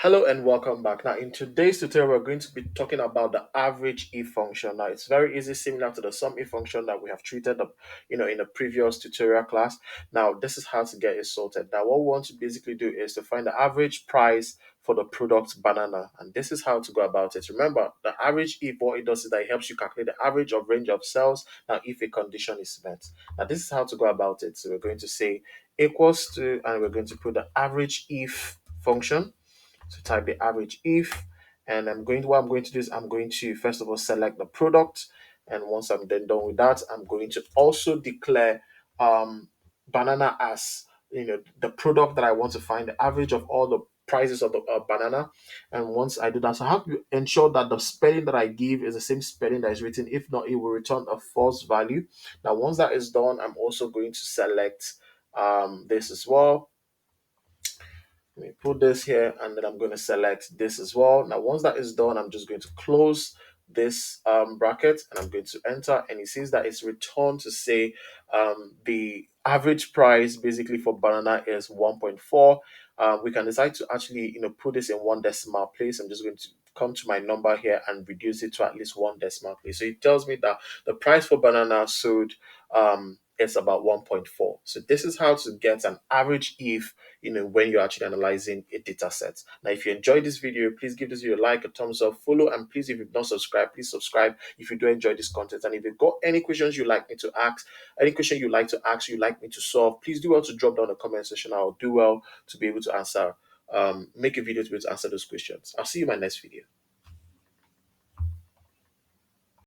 Hello and welcome back. Now, in today's tutorial, we're going to be talking about the average if function. Now, it's very easy, similar to the sum if function that we have treated up, in the previous tutorial class. Now, this is how to get it sorted. Now, what we want to basically do is to find the average price for the product banana, and this is how to go about it. Remember, the average if, what it does is that it helps you calculate the average of range of cells. Now, if a condition is met. Now, this is how to go about it. So we're going to say equals to, and we're going to put the average if function. So type the average if, and what I'm going to do is I'm going to first of all select the product, and once I'm then done with that, I'm going to also declare banana as the product that I want to find, the average of all the prices of the banana. And once I do that, so I have to ensure that the spelling that I give is the same spelling that is written. If not, it will return a false value. Now once that is done, I'm also going to select this as well. Let me put this here, and then I'm going to select this as well. Now, once that is done, I'm just going to close this bracket, and I'm going to enter, and it says that it's returned to say the average price basically for banana is 1.4. We can decide to actually put this in one decimal place. I'm just going to come to my number here and reduce it to at least one decimal place. So it tells me that the price for banana sold is about 1.4. So this is how to get an average if when you're actually analyzing a data set. Now, if you enjoyed this video, please give this video a like, a thumbs up, follow, and please, if you've not subscribed, please subscribe if you do enjoy this content. And if you've got any questions you'd like me to ask, any question you'd like to ask, you'd like me to solve, please do well to drop down the comment section. I'll do well to be able to answer, make a video to be able to answer those questions. I'll see you in my next video.